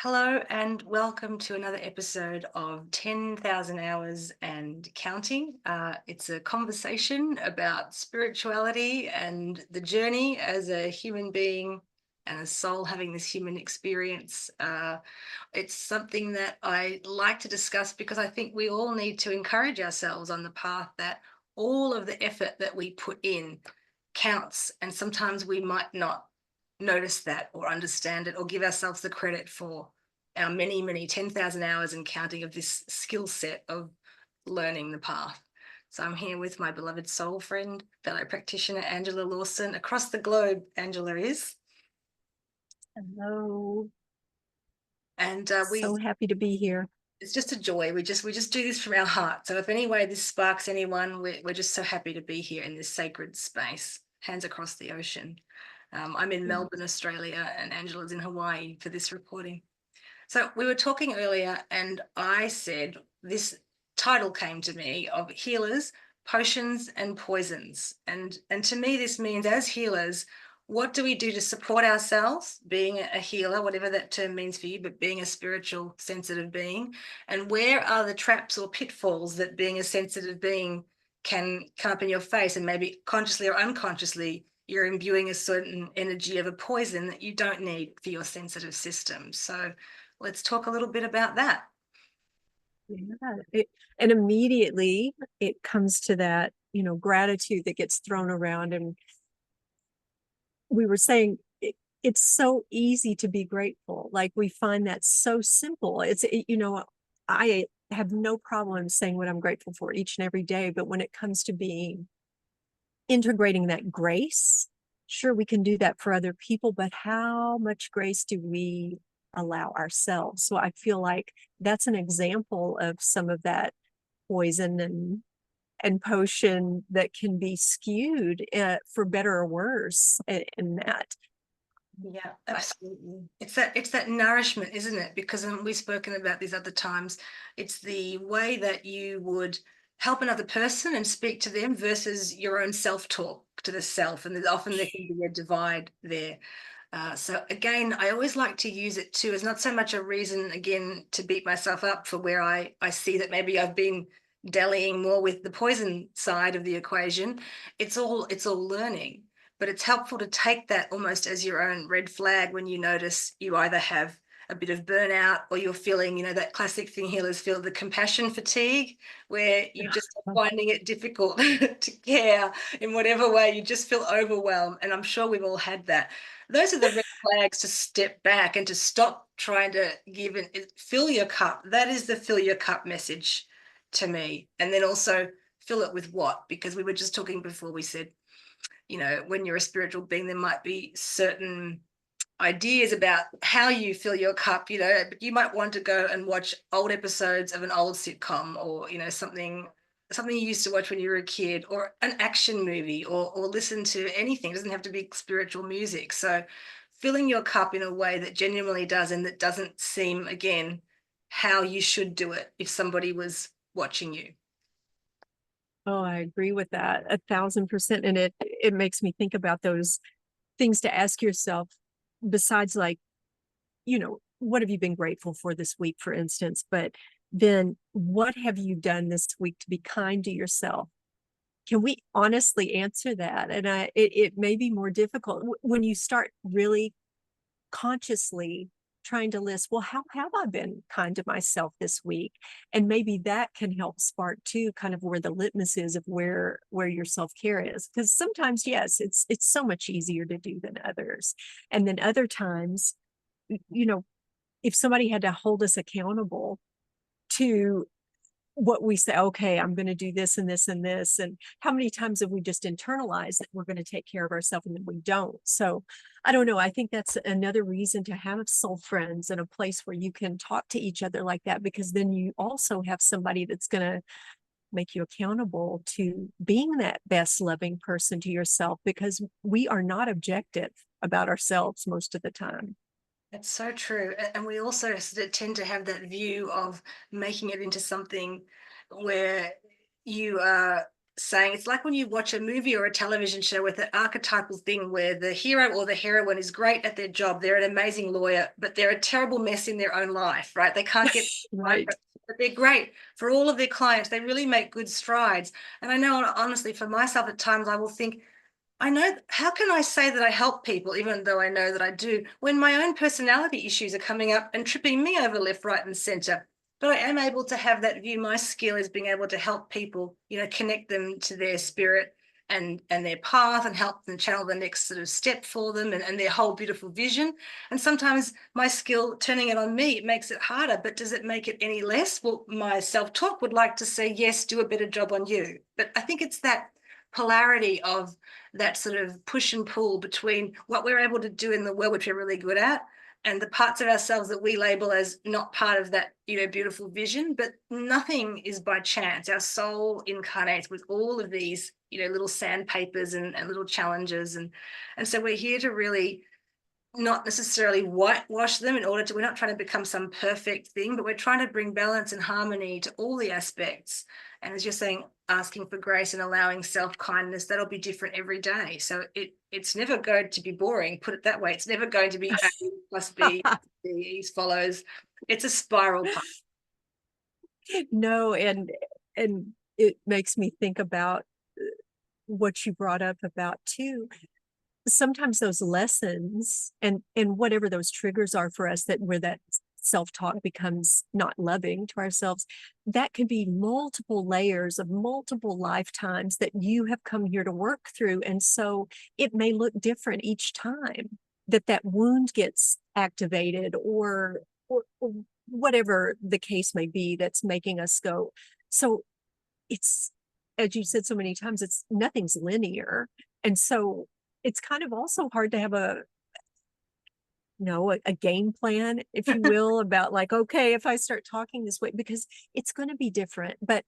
Hello and welcome to another episode of 10,000 Hours and Counting. It's a conversation about spirituality and the journey as a human being and a soul having this human experience. It's something that I like to discuss because I think we all need to encourage ourselves on the path that all of the effort that we put in counts, and sometimes we might not notice that or understand it or give ourselves the credit for our many 10,000 hours and counting of this skill set of learning the path. So I'm here with my beloved soul friend, fellow practitioner Angela Lawson. Across the globe, Angela is. Hello. And So happy to be here. it's just a joy. We just do this from our heart. So if any way this sparks anyone, we're just so happy to be here in this sacred space, hands across the ocean. I'm in Melbourne, Australia, and Angela's in Hawaii for this recording. So we were talking earlier, and I said this title came to me of healers, potions, and poisons. And to me, this means as healers, what do we do to support ourselves, being a healer, whatever that term means for you, but being a spiritual, sensitive being? And where are the traps or pitfalls that being a sensitive being can come up in your face, and maybe consciously or unconsciously you're imbuing a certain energy of a poison that you don't need for your sensitive system. So let's talk a little bit about that. Yeah. And immediately it comes to that, gratitude that gets thrown around. And we were saying it's so easy to be grateful. Like we find that so simple. I have no problem saying what I'm grateful for each and every day. But when it comes to being integrating that grace, sure, we can do that for other people, but how much grace do we allow ourselves? So I feel like that's an example of some of that poison and potion that can be skewed for better or worse in that. Yeah, absolutely. It's that nourishment, isn't it? Because we've spoken about these other times. It's the way that you would help another person and speak to them versus your own self-talk to the self. And there's often there can be a divide there. So again, I always like to use it too as not so much a reason, again, to beat myself up for where I see that maybe I've been dallying more with the poison side of the equation. It's all learning, but it's helpful to take that almost as your own red flag when you notice you either have a bit of burnout or you're feeling, that classic thing healers feel, the compassion fatigue, where you just are finding it difficult to care in whatever way, you just feel overwhelmed. And I'm sure we've all had that. Those are the red flags to step back and to stop trying to give and fill your cup. That is the fill your cup message to me. And then also fill it with what? Because we were just talking before, we said, when you're a spiritual being, there might be certain ideas about how you fill your cup, but you might want to go and watch old episodes of an old sitcom, or, something you used to watch when you were a kid, or an action movie, or listen to anything. It doesn't have to be spiritual music. So filling your cup in a way that genuinely does, and that doesn't seem, again, how you should do it if somebody was watching you. Oh, I agree with that 1,000%. And it makes me think about those things to ask yourself besides, like, what have you been grateful for this week, for instance? But then what have you done this week to be kind to yourself? Can we honestly answer that? And it may be more difficult when you start really consciously trying to list, well, how have I been kind to myself this week? And maybe that can help spark too, kind of where the litmus is of where your self-care is. Because sometimes, yes, it's so much easier to do than others. And then other times, you know, if somebody had to hold us accountable to what we say, okay, I'm going to do this and this and this. And how many times have we just internalized that we're going to take care of ourselves and then we don't? So I don't know. I think that's another reason to have soul friends and a place where you can talk to each other like that, because then you also have somebody that's going to make you accountable to being that best loving person to yourself, because we are not objective about ourselves most of the time. It's so true. And we also tend to have that view of making it into something where you are saying, it's like when you watch a movie or a television show with an archetypal thing where the hero or the heroine is great at their job, they're an amazing lawyer, but they're a terrible mess in their own life, right? They can't get right, Right. but they're great for all of their clients. They really make good strides. And I know, honestly, for myself, at times I will think, I know, how can I say that I help people, even though I know that I do, when my own personality issues are coming up and tripping me over left, right, and center? But I am able to have that view. My skill is being able to help people, connect them to their spirit and their path, and help them channel the next sort of step for them, and their whole beautiful vision. And sometimes my skill, turning it on me, it makes it harder. But does it make it any less? Well, my self-talk would like to say, yes, do a better job on you. But I think it's that polarity of that sort of push and pull between what we're able to do in the world, which we're really good at, and the parts of ourselves that we label as not part of that, beautiful vision. But nothing is by chance. Our soul incarnates with all of these, little sandpapers and little challenges. And so we're here to really not necessarily whitewash them in order to, we're not trying to become some perfect thing, but we're trying to bring balance and harmony to all the aspects. And as you're saying, asking for grace and allowing self-kindness, that'll be different every day. So it's never going to be boring, put it that way. It's never going to be A plus B, B follows. It's a spiral path. No, and it makes me think about what you brought up about too. Sometimes those lessons and whatever those triggers are for us, that where that self-talk becomes not loving to ourselves, that can be multiple layers of multiple lifetimes that you have come here to work through. And so it may look different each time that that wound gets activated, or whatever the case may be that's making us go. So it's, as you said so many times, it's nothing's linear. And so it's kind of also hard to have a game plan, if you will, about like, okay, if I start talking this way, because it's going to be different. But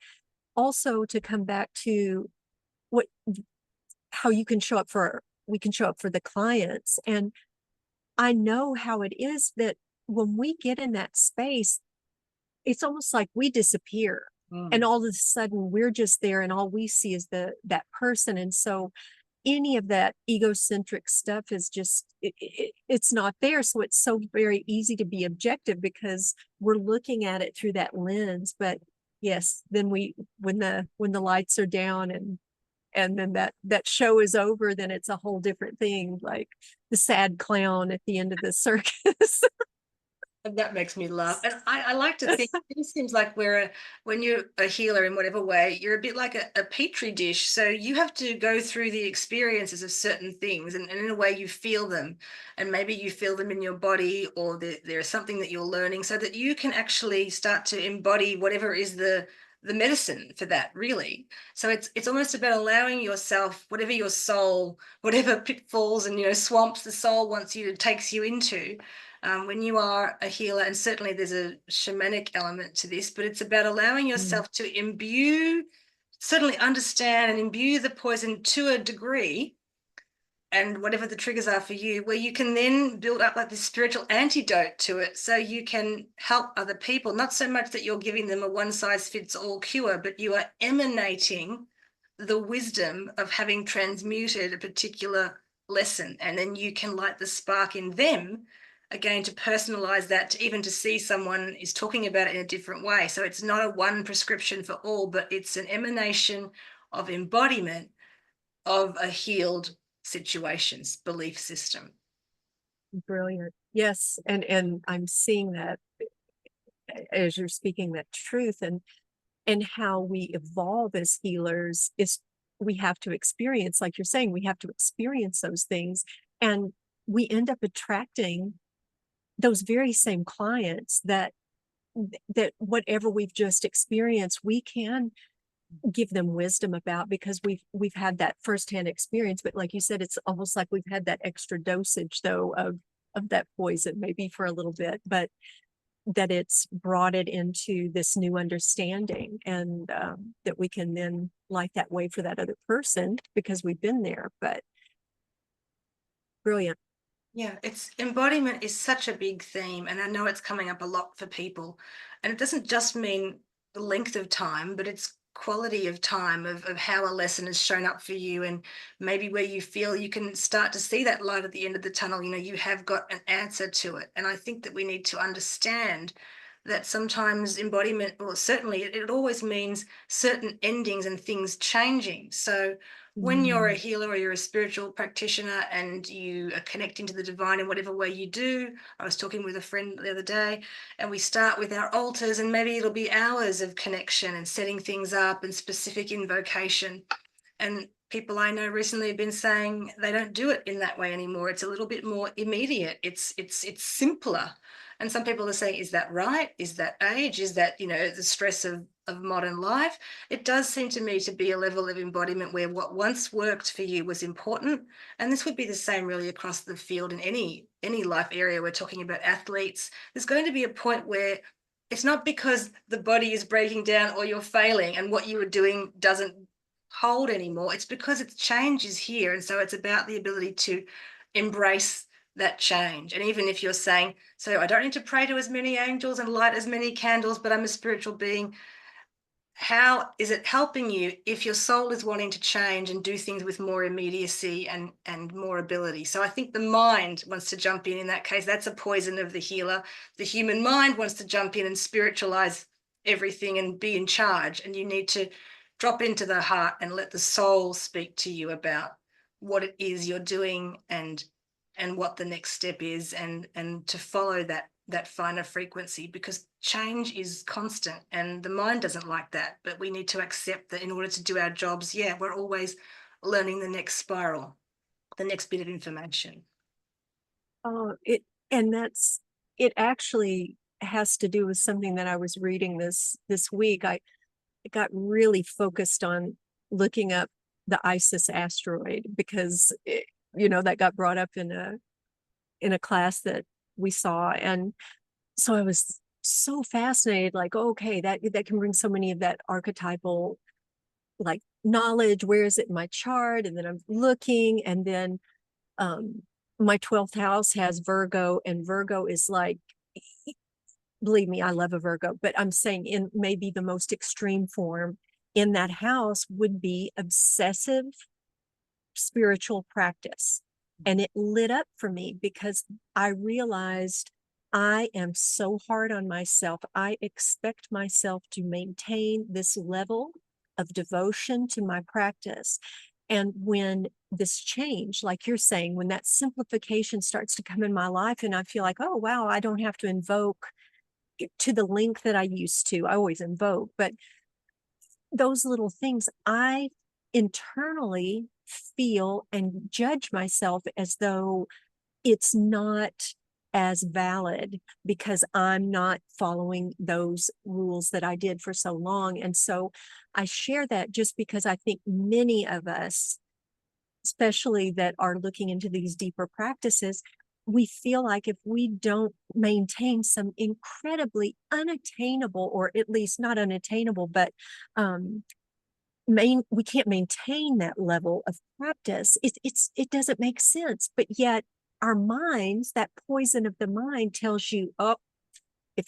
also to come back to what, how you can show up for, we can show up for the clients. And I know how it is that when we get in that space, it's almost like we disappear. And all of a sudden we're just there, and all we see is that person. And so any of that egocentric stuff is just, it's not there. So it's so very easy to be objective because we're looking at it through that lens. But yes, then when the lights are down and then that show is over, then it's a whole different thing, like the sad clown at the end of the circus. And that makes me laugh. And I like to think, it seems like when you're a healer in whatever way, you're a bit like a petri dish. So you have to go through the experiences of certain things, and in a way you feel them. And maybe you feel them in your body, or there's something that you're learning, so that you can actually start to embody whatever is the medicine for that, really. So it's almost about allowing yourself, whatever your soul, whatever pitfalls and swamps the soul wants you to, takes you into. When you are a healer, and certainly there's a shamanic element to this, but it's about allowing yourself to imbue, certainly understand and imbue the poison to a degree, and whatever the triggers are for you, where you can then build up like this spiritual antidote to it, so you can help other people. Not so much that you're giving them a one-size-fits-all cure, but you are emanating the wisdom of having transmuted a particular lesson, and then you can light the spark in them again to personalize that, to even to see someone is talking about it in a different way. So it's not a one prescription for all, but it's an emanation of embodiment of a healed situation's belief system. Brilliant. Yes. And I'm seeing that as you're speaking that truth, and how we evolve as healers is we have to experience, like you're saying, we have to experience those things, and we end up attracting those very same clients that whatever we've just experienced, we can give them wisdom about, because we've had that firsthand experience. But like you said, it's almost like we've had that extra dosage though of that poison, maybe for a little bit, but that it's brought it into this new understanding, and that we can then light that way for that other person because we've been there. But brilliant. Yeah, it's embodiment is such a big theme, and I know it's coming up a lot for people. And it doesn't just mean the length of time, but it's quality of time of how a lesson has shown up for you, and maybe where you feel you can start to see that light at the end of the tunnel. You have got an answer to it. And I think that we need to understand that sometimes embodiment, or certainly it always means certain endings and things changing. So when you're a Mm. healer or you're a spiritual practitioner and you are connecting to the divine in whatever way you do, I was talking with a friend the other day, and we start with our altars, and maybe it'll be hours of connection and setting things up and specific invocation. And people I know recently have been saying they don't do it in that way anymore. It's a little bit more immediate. It's simpler. And some people are saying, is that right? Is that age? Is that, the stress of modern life? It does seem to me to be a level of embodiment where what once worked for you was important. And this would be the same really across the field in any life area. We're talking about athletes. There's going to be a point where it's not because the body is breaking down or you're failing and what you were doing doesn't hold anymore. It's because its change is here. And so it's about the ability to embrace that change. And even if you're saying, so I don't need to pray to as many angels and light as many candles, but I'm a spiritual being, how is it helping you if your soul is wanting to change and do things with more immediacy and more ability? So I think the mind wants to jump in that case. That's a poison of the healer. The human mind wants to jump in and spiritualize everything and be in charge. And you need to drop into the heart and let the soul speak to you about what it is you're doing and what the next step is, and to follow that finer frequency, because change is constant and the mind doesn't like that. But we need to accept that in order to do our jobs, we're always learning the next spiral, the next bit of information. Oh, and it actually has to do with something that I was reading this week. I got really focused on looking up the Isis asteroid because that got brought up in a class that we saw. And so I was so fascinated, like, okay, that can bring so many of that archetypal like knowledge. Where is it in my chart? And then I'm looking, and then my 12th house has Virgo, and Virgo is like, believe me, I love a Virgo, but I'm saying in maybe the most extreme form in that house would be obsessive spiritual practice. And it lit up for me because I realized I am so hard on myself. I expect myself to maintain this level of devotion to my practice. And when this change, like you're saying, when that simplification starts to come in my life, and I feel like, oh, wow, I don't have to invoke to the length that I used to. I always invoke, but those little things, I internally feel and judge myself as though it's not as valid because I'm not following those rules that I did for so long. And so I share that just because I think many of us, especially that are looking into these deeper practices, we feel like if we don't maintain some incredibly unattainable, or at least not unattainable, but we can't maintain that level of practice. It doesn't make sense. But yet our minds, that poison of the mind tells you, oh,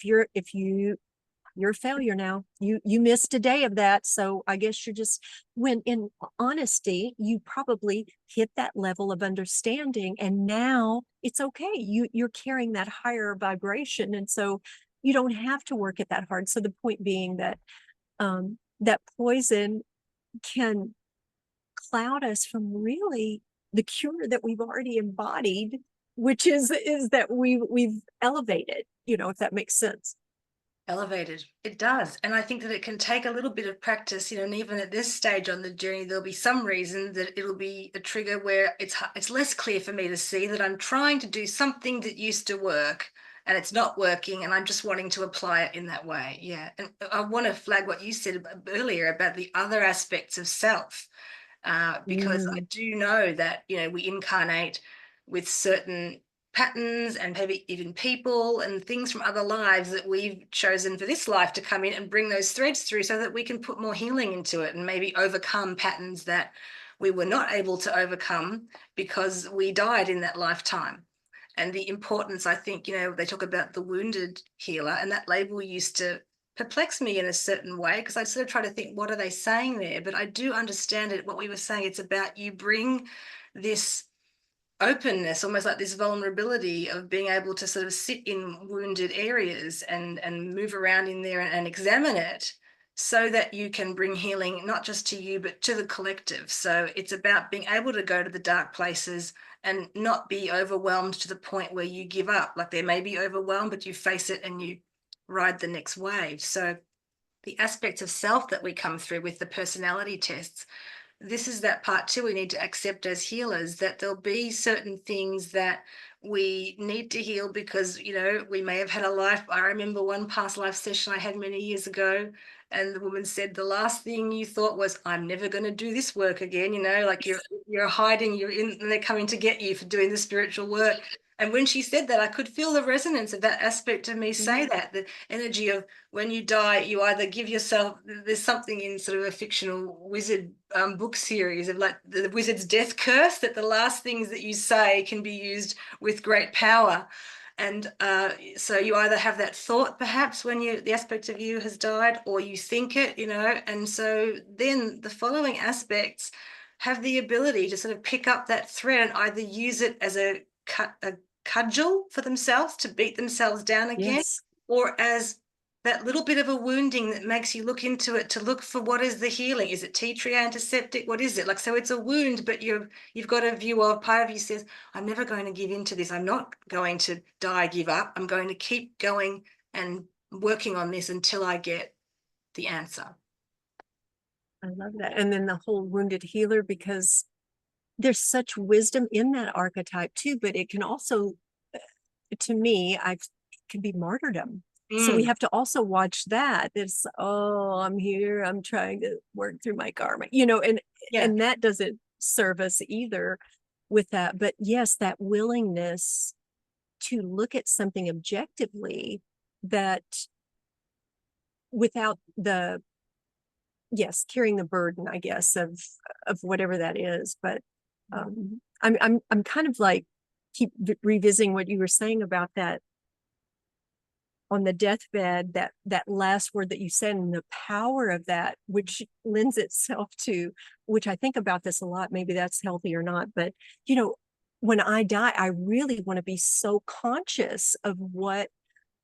you're a failure now. You missed a day of that. So I guess you're just, when in honesty, you probably hit that level of understanding, and now it's okay. You're carrying that higher vibration. And so you don't have to work it that hard. So the point being that that poison can cloud us from really the cure that we've already embodied, which is that we've elevated, if that makes sense. Elevated. It does. And I think that it can take a little bit of practice, and even at this stage on the journey, there'll be some reason that it'll be a trigger where it's less clear for me to see that I'm trying to do something that used to work and it's not working, and I'm just wanting to apply it in that way. Yeah. And I want to flag what you said earlier about the other aspects of self, because I Mm. do know that, we incarnate with certain patterns and maybe even people and things from other lives that we've chosen for this life to come in and bring those threads through so that we can put more healing into it and maybe overcome patterns that we were not able to overcome because we died in that lifetime. And the importance, I think, they talk about the wounded healer, and that label used to perplex me in a certain way because I sort of try to think, what are they saying there? But I do understand it. What we were saying, it's about you bring this openness, almost like this vulnerability of being able to sort of sit in wounded areas and move around in there and examine it so that you can bring healing not just to you but to the collective. So it's about being able to go to the dark places and not be overwhelmed to the point where you give up. Like there may be overwhelmed, but you face it and you ride the next wave. So the aspects of self that we come through with the personality tests, this is that part too we need to accept as healers, that there'll be certain things that we need to heal because, you know, we may have had a life. I remember one past life session I had many years ago, and the woman said the last thing you thought was, I'm never going to do this work again. You know, like you're hiding, you're in, and they're coming to get you for doing the spiritual work. And when she said that, I could feel the resonance of that aspect of me say that, the energy of when you die, you either give yourself, there's something in sort of a fictional wizard book series of like the wizard's death curse, that the last things that you say can be used with great power. And so you either have that thought perhaps when the aspect of you has died, or you think it, you know, and so then the following aspects have the ability to sort of pick up that thread and either use it as a cudgel for themselves to beat themselves down again, Yes. or as that little bit of a wounding that makes you look into it to look for what is the healing. Is it tea tree antiseptic? What is it? Like, so it's a wound, but you've got a view of, part of you says, I'm never going to give in to this. I'm not going to die, give up. I'm going to keep going and working on this until I get the answer. I love that. And then the whole wounded healer, because there's such wisdom in that archetype too, but it can also, to me, it can be martyrdom. So we have to also watch that. It's, oh, I'm here, I'm trying to work through my karma, you know, Yeah. and that doesn't serve us either with that. But yes, that willingness to look at something objectively, that without the, yes, carrying the burden, I guess, of whatever that is. But I'm kind of like keep revisiting what you were saying about that on the deathbed, that last word that you said, and the power of that, which lends itself to, which I think about this a lot, maybe that's healthy or not, but you know, when I die, I really want to be so conscious of what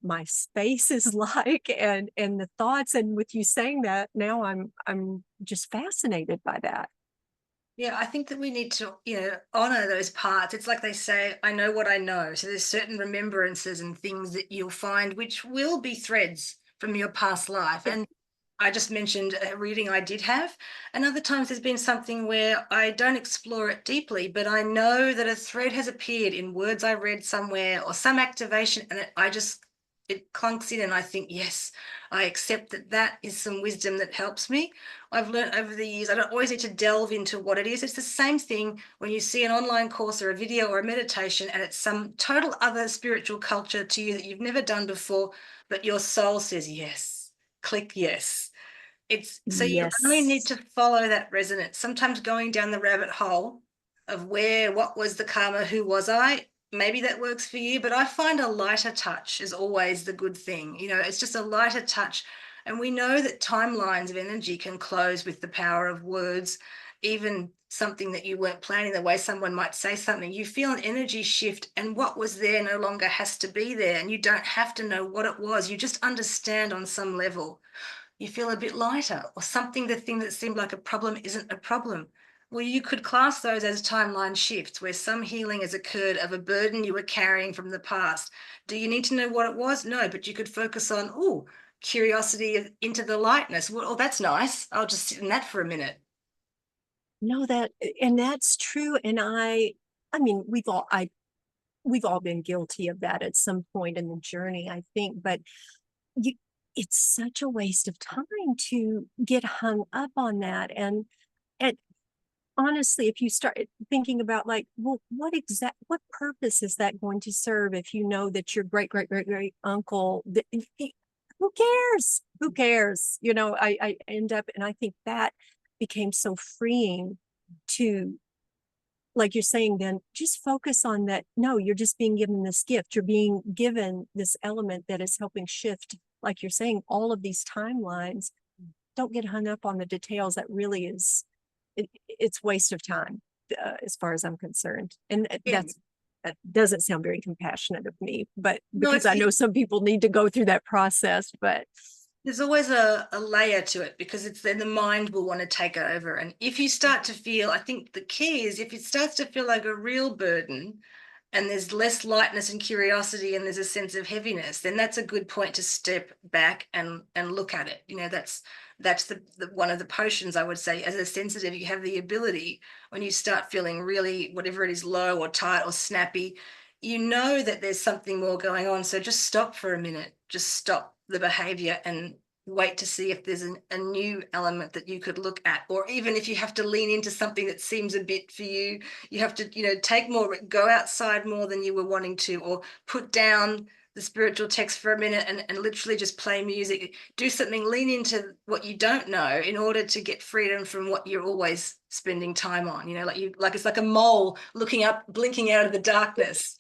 my space is like, and the thoughts. And with you saying that now, I'm just fascinated by that. Yeah, I think that we need to, you know, honor those parts. It's like they say, I know what I know. So there's certain remembrances and things that you'll find which will be threads from your past life. Yeah. And I just mentioned a reading I did have. And other times there's been something where I don't explore it deeply, but I know that a thread has appeared in words I read somewhere or some activation, and it clunks in, and I think, yes, I accept that that is some wisdom that helps me. I've learned over the years, I don't always need to delve into what it is. It's the same thing when you see an online course or a video or a meditation, and it's some total other spiritual culture to you that you've never done before, but your soul says yes, click yes. It's so you only need Yes. to follow that resonance. Sometimes going down the rabbit hole of what was the karma, who was I? Maybe that works for you, but I find a lighter touch is always the good thing. You know, it's just a lighter touch. And we know that timelines of energy can close with the power of words, even something that you weren't planning, the way someone might say something. You feel an energy shift, and what was there no longer has to be there. And you don't have to know what it was. You just understand on some level. You feel a bit lighter, or something, the thing that seemed like a problem isn't a problem. Well, you could class those as timeline shifts where some healing has occurred of a burden you were carrying from the past. Do you need to know what it was? No, but you could focus on, oh, curiosity into the lightness. Well, oh, that's nice. I'll just sit in that for a minute. No, and that's true. And I mean, we've all been guilty of that at some point in the journey, I think, but you, it's such a waste of time to get hung up on that. And honestly, if you start thinking about like, well, what purpose is that going to serve if you know that your great great great great uncle, who cares? Who cares? You know, I end up, and I think that became so freeing to, like you're saying, then just focus on that. No, you're just being given this gift. You're being given this element that is helping shift like you're saying, all of these timelines. Don't get hung up on the details. That really is, it's waste of time, as far as I'm concerned. And Yeah. that doesn't sound very compassionate of me, but No, because I know some people need to go through that process, but there's always a layer to it, because it's then the mind will want to take over. And if you start to feel, I think the key is if it starts to feel like a real burden, and there's less lightness and curiosity, and there's a sense of heaviness, then that's a good point to step back and look at it. That's the one of the potions, I would say. As a sensitive, you have the ability, when you start feeling really, whatever it is, low or tight or snappy, you know that there's something more going on. So just stop for a minute, just stop the behavior and wait to see if there's a new element that you could look at. Or even if you have to lean into something that seems a bit for you, you have to, take more, go outside more than you were wanting to, or put down the spiritual text for a minute and literally just play music. Do something, lean into what you don't know in order to get freedom from what you're always spending time on. Like it's like a mole looking up, blinking out of the darkness.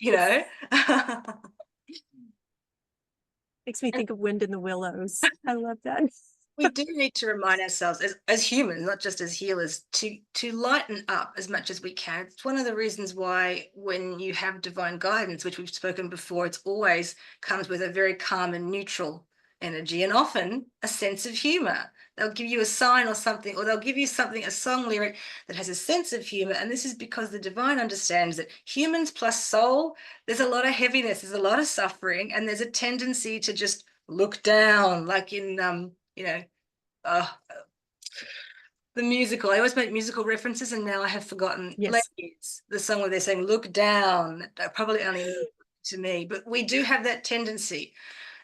makes me And think of Wind in the Willows. I love that. we do need to remind ourselves as humans, not just as healers, to lighten up as much as we can. It's one of the reasons why when you have divine guidance, which we've spoken before, it's always comes with a very calm and neutral energy, and often a sense of humor. They'll give you a sign or something, or they'll give you something, a song lyric that has a sense of humor. And this is because the divine understands that humans plus soul, there's a lot of heaviness, there's a lot of suffering, and there's a tendency to just look down, like in uh, the musical. I always make musical references, and now I have forgotten. Yes. Ladies, the song where they're saying "look down." That probably only to me, but we do have that tendency.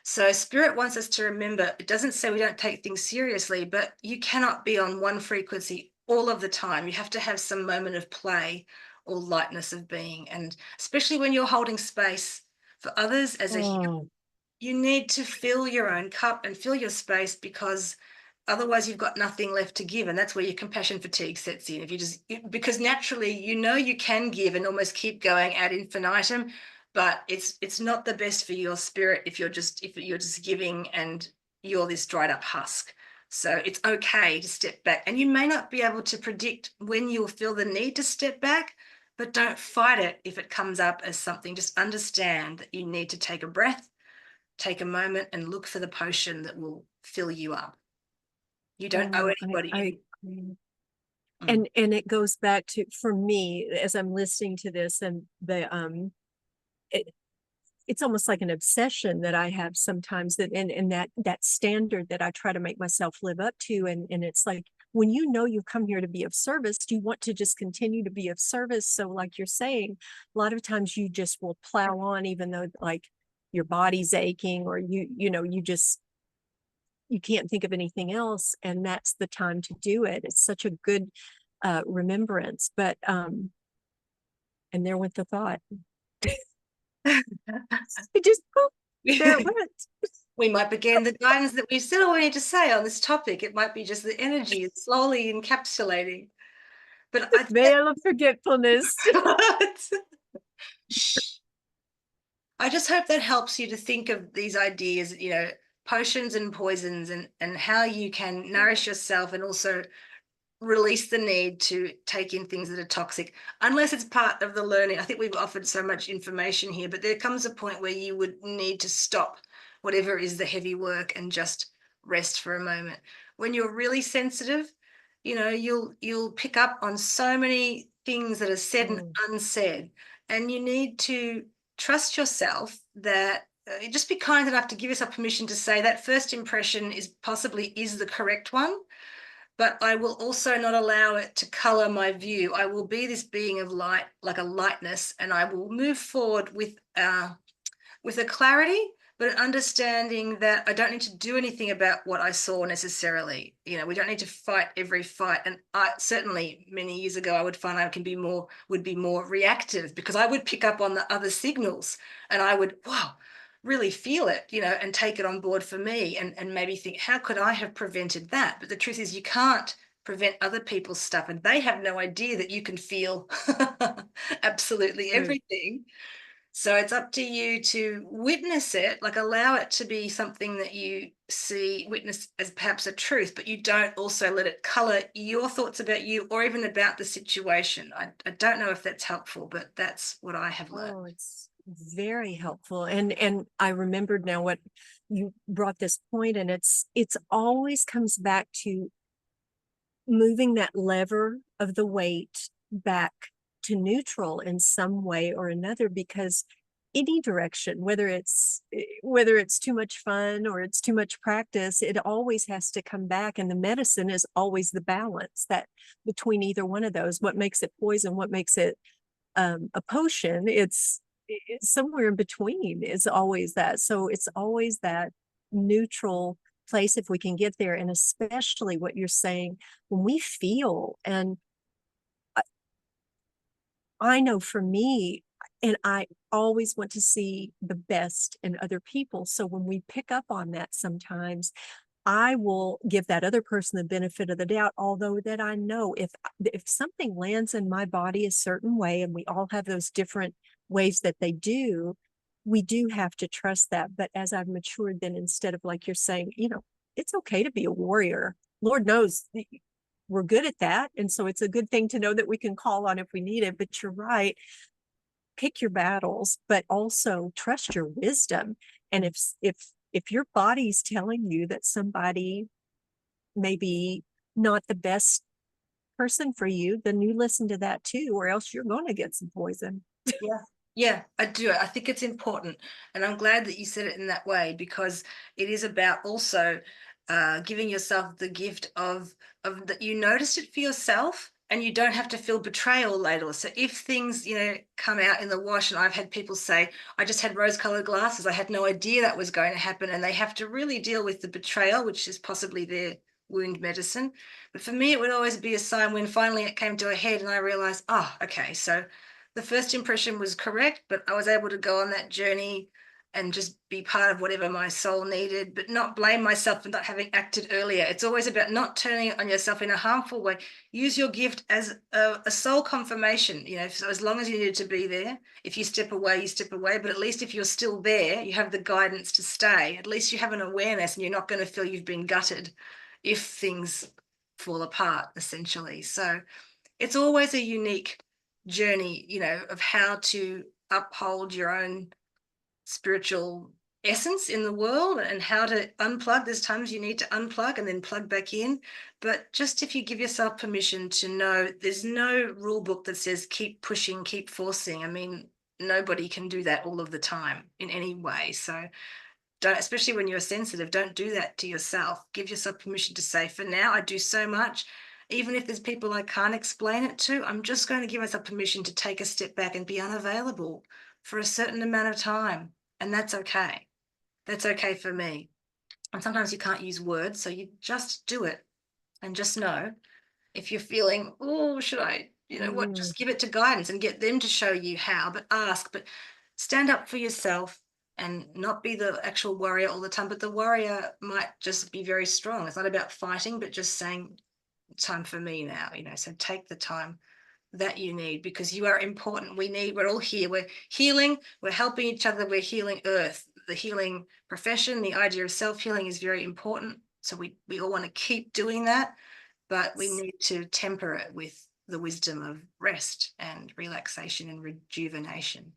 So Spirit wants us to remember. It doesn't say we don't take things seriously, but you cannot be on one frequency all of the time. You have to have some moment of play or lightness of being, and especially when you're holding space for others as a healer, Oh, you need to fill your own cup and fill your space, because otherwise you've got nothing left to give. And that's where your compassion fatigue sets in. If you just, because naturally, you can give and almost keep going ad infinitum, but it's not the best for your spirit if you're just giving and you're this dried up husk. So it's okay to step back, and you may not be able to predict when you'll feel the need to step back, but don't fight it if it comes up as something. Just understand that you need to take a breath, take a moment, and look for the potion that will fill you up. You don't owe oh, anybody I anything. agree. Mm. And it goes back to, for me, as I'm listening to this, and it, it's almost like an obsession that I have sometimes, that and that standard that I try to make myself live up to. And it's like, when you know you come here to be of service, do you want to just continue to be of service? So like you're saying, a lot of times you just will plow on, even though like your body's aching, or you can't think of anything else, and that's the time to do it. It's such a good remembrance. But and there went the thought. It just there it went. We might begin the guidance that we still need to say on this topic. It might be just the energy is slowly encapsulating. But I think Veil of forgetfulness. Shh. I just hope that helps you to think of these ideas, potions and poisons, and how you can nourish yourself and also release the need to take in things that are toxic, unless it's part of the learning. I think we've offered so much information here, but there comes a point where you would need to stop whatever is the heavy work and just rest for a moment. When you're really sensitive, you'll pick up on so many things that are said and unsaid, and you need to trust yourself that just be kind enough to give yourself permission to say that first impression is the correct one, but I will also not allow it to color my view. I will be this being of light, like a lightness, and I will move forward with a clarity, but an understanding that I don't need to do anything about what I saw necessarily. We don't need to fight every fight. And I certainly, many years ago, I would find I would be more reactive, because I would pick up on the other signals, and I would, wow, really feel it, and take it on board for me, and maybe think, how could I have prevented that? But the truth is, you can't prevent other people's stuff, and they have no idea that you can feel absolutely True. everything. So it's up to you to witness it, like allow it to be something that you see, witness as perhaps a truth, but you don't also let it color your thoughts about you or even about the situation. I don't know if that's helpful, but that's what I have learned. Oh, it's very helpful. And I remembered now what you brought this point, and it's always comes back to moving that lever of the weight back to neutral in some way or another, because any direction, whether it's too much fun or it's too much practice, it always has to come back. And the medicine is always the balance that between either one of those. What makes it poison, what makes it a potion, it's somewhere in between is always that. So it's always that neutral place if we can get there. And especially what you're saying, when we feel, and I know for me, and I always want to see the best in other people. So when we pick up on that, sometimes I will give that other person the benefit of the doubt, although that I know if something lands in my body a certain way, and we all have those different ways that they do, we do have to trust that. But as I've matured, then instead of, like you're saying, it's okay to be a warrior. Lord knows we're good at that. And so it's a good thing to know that we can call on if we need it. But you're right, pick your battles, but also trust your wisdom. And if your body's telling you that somebody may be not the best person for you, then you listen to that too, or else you're going to get some poison. Yeah. Yeah, I do. I think it's important. And I'm glad that you said it in that way, because it is about also giving yourself the gift of that you noticed it for yourself and you don't have to feel betrayal later. So if things, come out in the wash, and I've had people say, I just had rose-colored glasses, I had no idea that was going to happen, and they have to really deal with the betrayal, which is possibly their wound medicine. But for me, it would always be a sign when finally it came to a head and I realized, oh, okay, so the first impression was correct, but I was able to go on that journey and just be part of whatever my soul needed, but not blame myself for not having acted earlier. It's always about not turning it on yourself in a harmful way. Use your gift as a soul confirmation, so as long as you needed to be there. If you step away, you step away, but at least if you're still there, you have the guidance to stay. At least you have an awareness and you're not going to feel you've been gutted if things fall apart, essentially. So it's always a unique journey, of how to uphold your own spiritual essence in the world and how to unplug. There's times you need to unplug and then plug back in. But just if you give yourself permission to know, there's no rule book that says keep pushing, keep forcing. I mean, nobody can do that all of the time in any way. So don't, especially when you're sensitive, don't do that to yourself. Give yourself permission to say, for now, I do so much. Even if there's people I can't explain it to, I'm just going to give myself permission to take a step back and be unavailable for a certain amount of time. And that's okay. That's okay for me. And sometimes you can't use words, so you just do it and just know if you're feeling, oh, should I, what, Mm. just give it to guidance and get them to show you how, but ask, but stand up for yourself and not be the actual warrior all the time. But the warrior might just be very strong. It's not about fighting, but just saying, time for me now, so take the time that you need, because you are important. We're all here. We're healing, we're helping each other, we're healing Earth. The healing profession, the idea of self-healing is very important. So we all want to keep doing that, but we need to temper it with the wisdom of rest and relaxation and rejuvenation.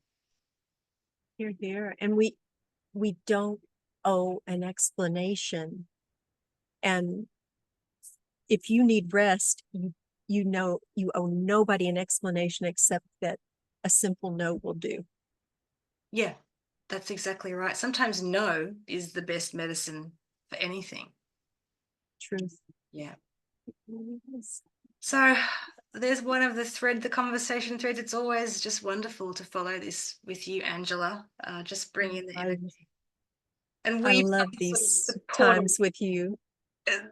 Here. And we don't owe an explanation. And if you need rest, you owe nobody an explanation except that a simple no will do. Yeah, that's exactly right. Sometimes no is the best medicine for anything. Truth. Yeah. Yes. So there's one of the conversation threads. It's always just wonderful to follow this with you, Angela. Just bring in the I, energy. And I we love these times with you.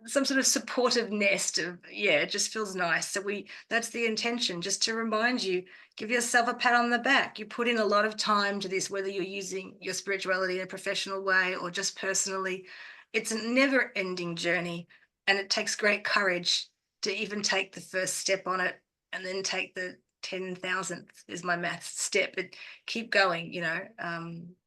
some sort of supportive nest of, yeah, it just feels nice. So that's the intention, just to remind you, give yourself a pat on the back. You put in a lot of time to this, whether you're using your spirituality in a professional way or just personally. It's a never ending journey, and it takes great courage to even take the first step on it, and then take the 10,000th is my math step, but keep going, you know.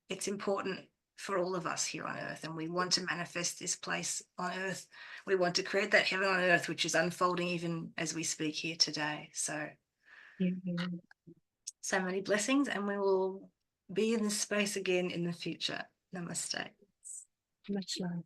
It's important for all of us here on earth, and we want to manifest this place on earth. We want to create that heaven on earth, which is unfolding even as we speak here today. So so many blessings, and we will be in this space again in the future. Namaste. Much love.